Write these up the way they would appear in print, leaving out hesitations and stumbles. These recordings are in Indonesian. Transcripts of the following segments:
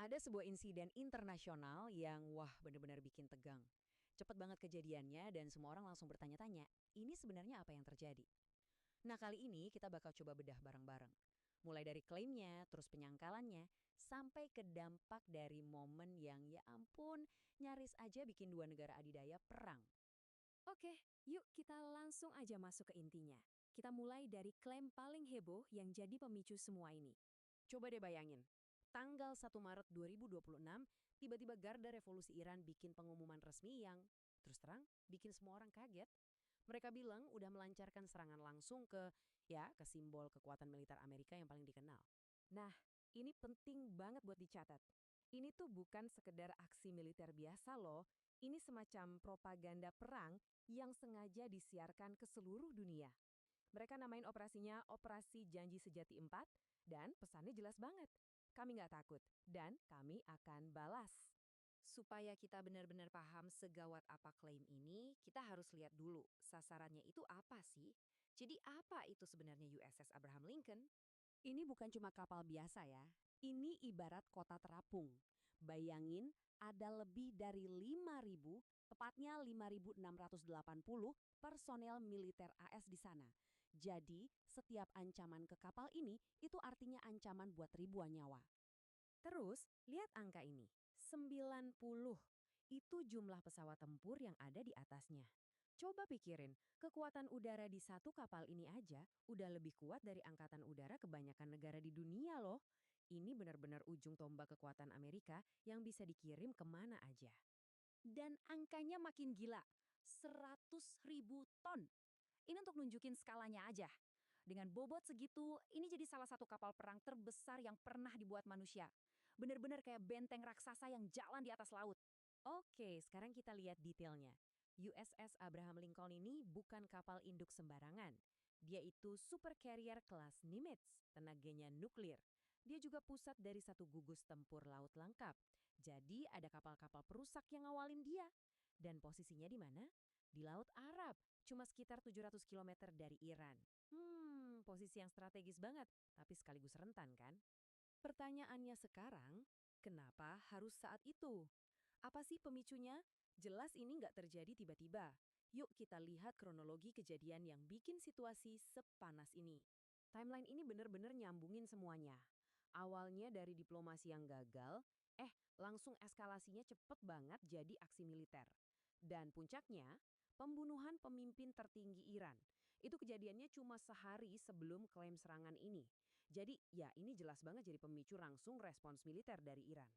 Ada sebuah insiden internasional yang wah benar-benar bikin tegang. Cepet banget kejadiannya dan semua orang langsung bertanya-tanya, ini sebenarnya apa yang terjadi? Nah kali ini kita bakal coba bedah bareng-bareng. Mulai dari klaimnya, terus penyangkalannya, sampai ke dampak dari momen yang ya ampun nyaris aja bikin dua negara adidaya perang. Oke, yuk kita langsung aja masuk ke intinya. Kita mulai dari klaim paling heboh yang jadi pemicu semua ini. Coba deh bayangin, tanggal 1 Maret 2026, tiba-tiba Garda Revolusi Iran bikin pengumuman resmi yang, terus terang, bikin semua orang kaget. Mereka bilang udah melancarkan serangan langsung ke simbol kekuatan militer Amerika yang paling dikenal. Nah, ini penting banget buat dicatat. Ini tuh bukan sekedar aksi militer biasa loh, ini semacam propaganda perang yang sengaja disiarkan ke seluruh dunia. Mereka namain operasinya Operasi Janji Sejati 4 dan pesannya jelas banget. Kami nggak takut dan kami akan balas. Supaya kita benar-benar paham segawat apa klaim ini, kita harus lihat dulu sasarannya itu apa sih? Jadi apa itu sebenarnya USS Abraham Lincoln? Ini bukan cuma kapal biasa ya. Ini ibarat kota terapung. Bayangin ada lebih dari 5.000, tepatnya 5.680 personel militer AS di sana. Jadi, setiap ancaman ke kapal ini itu artinya ancaman buat ribuan nyawa. Terus, lihat angka ini. 90. Itu jumlah pesawat tempur yang ada di atasnya. Coba pikirin, kekuatan udara di satu kapal ini aja udah lebih kuat dari angkatan udara kebanyakan negara di dunia loh. Ini benar-benar ujung tombak kekuatan Amerika yang bisa dikirim kemana aja. Dan angkanya makin gila, 100.000 ton. Ini untuk nunjukin skalanya aja. Dengan bobot segitu, ini jadi salah satu kapal perang terbesar yang pernah dibuat manusia. Bener-bener kayak benteng raksasa yang jalan di atas laut. Oke, sekarang kita lihat detailnya. USS Abraham Lincoln ini bukan kapal induk sembarangan. Dia itu super carrier kelas Nimitz, tenaganya nuklir. Dia juga pusat dari satu gugus tempur laut lengkap. Jadi ada kapal-kapal perusak yang ngawalin dia. Dan posisinya di mana? Di Laut Arab, cuma sekitar 700 kilometer dari Iran. Posisi yang strategis banget, tapi sekaligus rentan kan? Pertanyaannya sekarang, kenapa harus saat itu? Apa sih pemicunya? Jelas ini nggak terjadi tiba-tiba. Yuk kita lihat kronologi kejadian yang bikin situasi sepanas ini. Timeline ini bener-bener nyambungin semuanya. Awalnya dari diplomasi yang gagal, langsung eskalasinya cepet banget jadi aksi militer. Dan puncaknya, pembunuhan pemimpin tertinggi Iran. Itu kejadiannya cuma sehari sebelum klaim serangan ini. Jadi ya ini jelas banget jadi pemicu langsung respons militer dari Iran.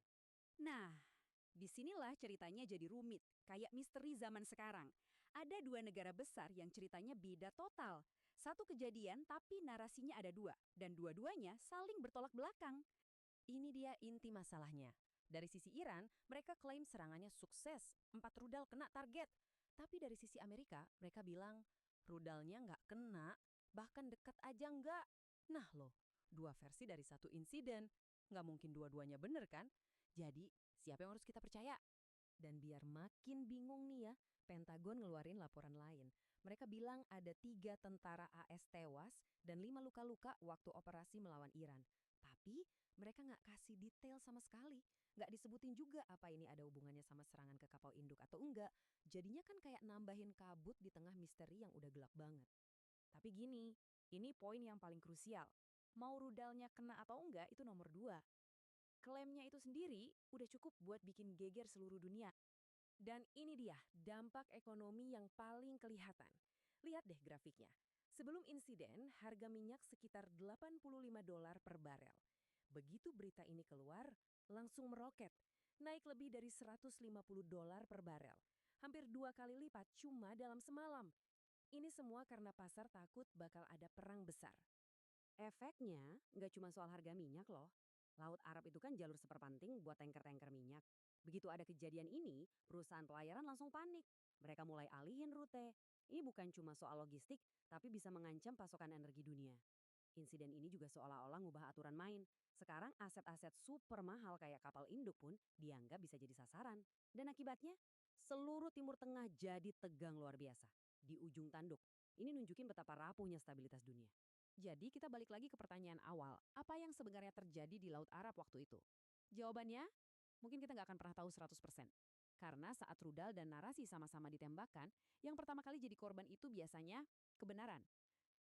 Nah, disinilah ceritanya jadi rumit, kayak misteri zaman sekarang. Ada dua negara besar yang ceritanya beda total. Satu kejadian tapi narasinya ada dua, dan dua-duanya saling bertolak belakang. Ini dia inti masalahnya. Dari sisi Iran, mereka klaim serangannya sukses, 4 rudal kena target. Tapi dari sisi Amerika, mereka bilang, rudalnya nggak kena, bahkan dekat aja nggak. Nah loh, dua versi dari satu insiden. Nggak mungkin dua-duanya bener kan? Jadi, siapa yang harus kita percaya? Dan biar makin bingung nih ya, Pentagon ngeluarin laporan lain. Mereka bilang ada 3 tentara AS tewas dan 5 luka-luka waktu operasi melawan Iran. Tapi mereka nggak kasih detail sama sekali. Nggak disebutin juga apa ini ada hubungannya sama serangan ke kapal induk atau enggak. Jadinya kan kayak nambahin kabut di tengah misteri yang udah gelap banget. Tapi gini, ini poin yang paling krusial. Mau rudalnya kena atau enggak itu nomor dua. Klaimnya itu sendiri udah cukup buat bikin geger seluruh dunia. Dan ini dia dampak ekonomi yang paling kelihatan. Lihat deh grafiknya. Sebelum insiden, harga minyak sekitar $85 per barel. Begitu berita ini keluar, langsung meroket. Naik lebih dari $150 per barel. Hampir 2 kali lipat cuma dalam semalam. Ini semua karena pasar takut bakal ada perang besar. Efeknya nggak cuma soal harga minyak loh. Laut Arab itu kan jalur seperpanting buat tanker-tanker minyak. Begitu ada kejadian ini, perusahaan pelayaran langsung panik. Mereka mulai alihin rute. Ini bukan cuma soal logistik, tapi bisa mengancam pasokan energi dunia. Insiden ini juga seolah-olah ngubah aturan main. Sekarang aset-aset super mahal kayak kapal induk pun dianggap bisa jadi sasaran. Dan akibatnya, seluruh Timur Tengah jadi tegang luar biasa. Di ujung tanduk, ini nunjukin betapa rapuhnya stabilitas dunia. Jadi kita balik lagi ke pertanyaan awal, apa yang sebenarnya terjadi di Laut Arab waktu itu? Jawabannya, mungkin kita nggak akan pernah tahu 100%. Karena saat rudal dan narasi sama-sama ditembakkan, yang pertama kali jadi korban itu biasanya kebenaran.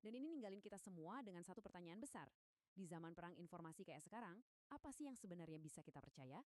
Dan ini ninggalin kita semua dengan satu pertanyaan besar. Di zaman perang informasi kayak sekarang, apa sih yang sebenarnya bisa kita percaya?